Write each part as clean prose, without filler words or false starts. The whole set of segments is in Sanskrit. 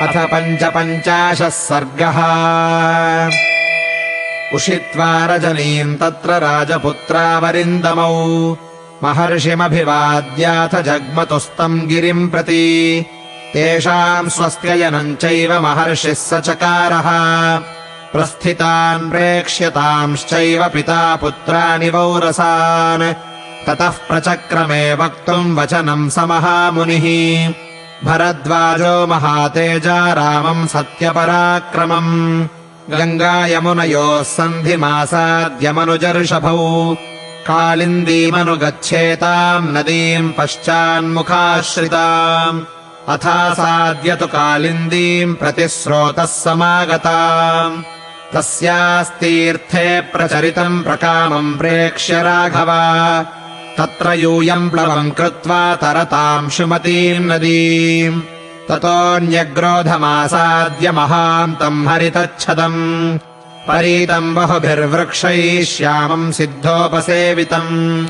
अथ 55 सर्गः। उषित्वा रजनीम् तत्र राजपुत्रावरिन्दमौ महर्षिमभिवाद्याथ जग्मतुस्तम् गिरिम् प्रति। तेषाम् स्वस्त्ययनम् चैव महर्षिः स चकारः। प्रस्थितान् प्रेक्ष्यतांश्चैव पिता पुत्राणि वौरसान्। ततः प्रचक्रमे वक्तुम् वचनम् स महामुनिः। भरद्वाजो महातेजा रामम् सत्यपराक्रमम्। गङ्गायमुनयोः सन्धिमासाद्यमनुजर्षभौ। कालिन्दीमनुगच्छेताम् नदीम् पश्चान्मुखाश्रिताम्। अथासाद्य तु कालिन्दीम् प्रतिस्रोतः समागताम्। तस्यास्तीर्थे प्रचरितम् प्रकामम् प्रेक्ष्य राघव। तत्र यूयम् प्लवम् कृत्वा तरताम् शुमतीम् नदीम्। ततोऽन्यग्रोधमासाद्य महान्तम् हरितच्छदम्। परीतम् बहुभिर्वृक्षैः श्यामम् सिद्धोपसेवितम्।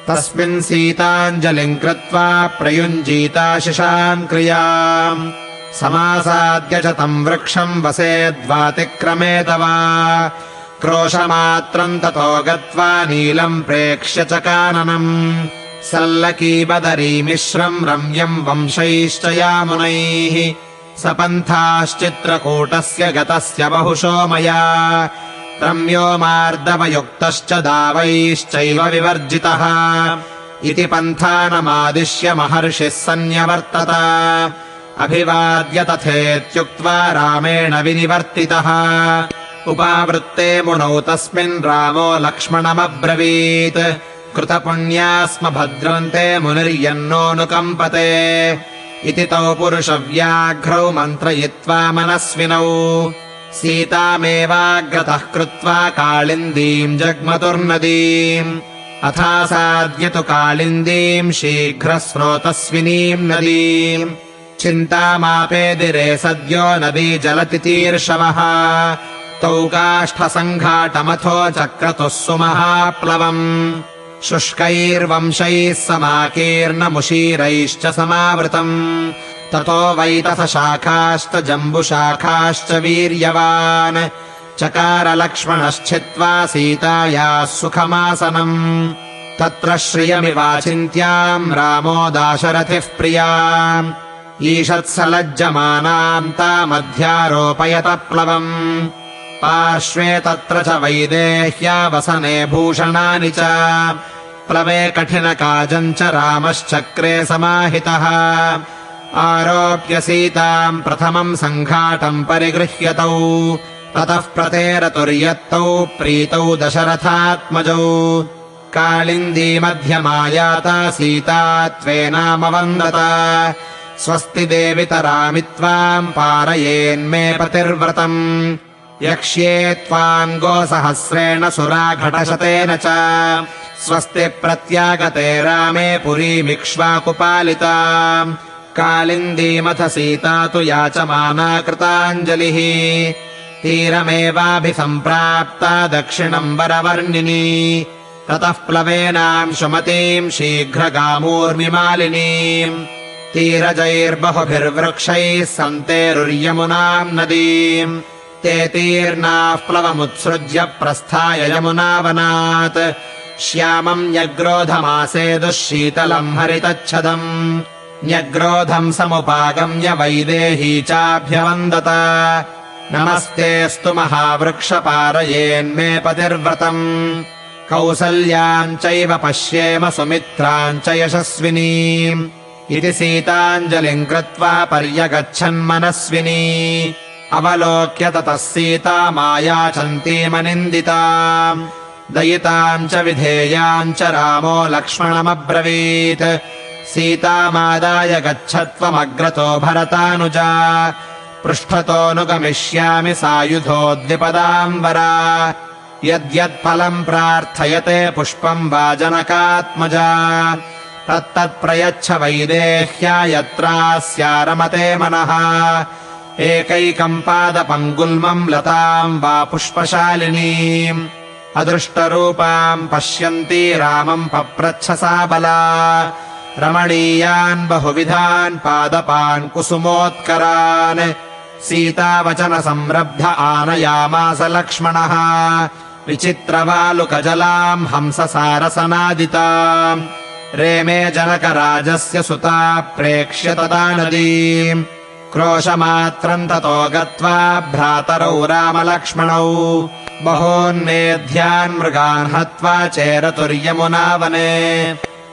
तस्मिन् सीताञ्जलिम् कृत्वा प्रयुञ्जीता शिशान्क्रियाम्। समासाद्य च तम् वृक्षम् वसेद्वातिक्रमेत वा। क्रोशमात्रम् ततो गत्वा नीलम् प्रेक्ष्य च काननम्। सल्लकीबदरीमिश्रम् रम्यम् वंशैश्च यामुनैः। सपन्थाश्चित्रकूटस्य गतस्य बहुशो मया। रम्यो मार्दवयुक्तश्च दावैश्चैव विवर्जितः। इति पन्थानमादिश्य महर्षिः सन्न्यवर्तत। अभिवाद्य तथेत्युक्त्वा रामेण विनिवर्तितः। उपावृत्ते मुनौ तस्मिन् रामो लक्ष्मणमब्रवीत्। कृतपुण्या स्म भद्रन्ते मुनिर्यन्नोऽनुकम्पते। इति तौ पुरुषव्याघ्रौ मन्त्रयित्वा मनस्विनौ। सीतामेवाग्रतः कृत्वा कालिन्दीम् जग्मतुर्नदीम्। अथासाद्य तु कालिन्दीम् शीघ्रस्रोतस्विनीम् नदीम्। चिन्तामापेदिरे सद्यो नदी जलतितीर्षवः। तौ काष्ठसङ्घाटमथो चक्रतुः सुमहाप्लवम्। शुष्कैर्वंशैः समाकीर्णमुशीरैश्च समावृतम्। ततो वैतथशाखाश्च जम्बुशाखाश्च वीर्यवान्। चकार लक्ष्मणश्चित्वा सीतायाः सुखमासनम्। तत्र श्रियमिवाचिन्त्याम् रामो दाशरथिः प्रियाम्। ईषत्सलज्जमानाम् तामध्यारोपयत प्लवम्। पार्श्वे तत्र च वैदेह्या वसने भूषणानि च। प्लवे कठिनकाजम् च रामश्चक्रे समाहितः। आरोप्य सीताम् प्रथमम् सङ्घाटम् परिगृह्यतौ। ततः प्रतेरतुर्यत्तौ प्रीतौ दशरथात्मजौ। कालिन्दी मध्यमायाता सीता त्वेनामवन्दत। स्वस्ति देवि तरामि त्वाम् पारयेन्मे पतिर्व्रतम्। यक्ष्ये त्वाम् गोसहस्रेण सुराघटशतेन च। स्वस्ति प्रत्यागते रामे पुरीमिक्ष्वाकुपालिता। कालिन्दीमथ सीता तु याचमाना कृताञ्जलिः। तीरमेवाभिसम्प्राप्ता दक्षिणम् वरवर्णिनी। ततः प्लवेनाम् शुमतीम् शीघ्रगामूर्मिमालिनीम्। तीरजैर्बहुभिर्वृक्षैः सन्तेरुर्यमुनाम् नदीम्। ते तीर्णाः प्लवमुत्सृज्य प्रस्थाय यमुनावनात्। श्यामम् न्यग्रोधमासेदुः शीतलम् हरितच्छदम्। न्यग्रोधम् समुपागम्य वैदेही चाभ्यवन्दत। नमस्तेऽस्तु महावृक्ष पारयेन्मे पतिर्व्रतम्। कौसल्याम् चैव पश्येम सुमित्राम् च यशस्विनीम्। इति सीताञ्जलिम् कृत्वा पर्यगच्छन्मनस्विनी। अवलोक्य ततः सीता मायाचन्तीमनिन्दिताम्। दयिताम् च विधेयाम् च रामो लक्ष्मणमब्रवीत्। सीतामादाय गच्छत्वमग्रतो भरतानुजा। पृष्ठतोऽनुगमिष्यामि सायुधो द्विपदाम्बरा। यद्यत्फलम् प्रार्थयते पुष्पम् वा जनकात्मजा। तत्तत्प्रयच्छ वैदेह्या यत्रास्यारमते मनः। एकैकम् पादपम् गुल्मम् लताम् वा पुष्पशालिनीम्। अदृष्टरूपाम् पश्यन्ती रामम् पप्रच्छ सा बला। रमणीयान् बहुविधान् पादपान् कुसुमोत्करान् सीतावचन संरब्ध आनयामास लक्ष्मणः विचित्रवालुकजलाम् हंससारसनादिताम् रेमे जनकराजस्य सुता प्रेक्ष्य तदा नदीम् क्रोशमात्रम् ततो गत्वा भ्रातरौ रामलक्ष्मणौ बहून्नेध्यान् मृगान् हत्वा चेरतुर्यमुना वने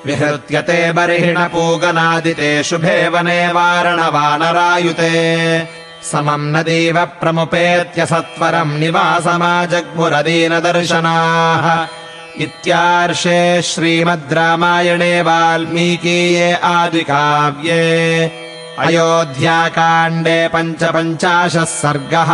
विहृत्य ते बर्हिणपूगनादिते शुभे वने वारणवानरायुते समम् नदीव प्रमुपेत्य सत्वरम् निवासमाजग्मुरदीनदर्शनाः इत्यार्षे श्रीमद् रामायणे वाल्मीकीये आदिकाव्ये अयोध्याकाण्डे 55 सर्गः।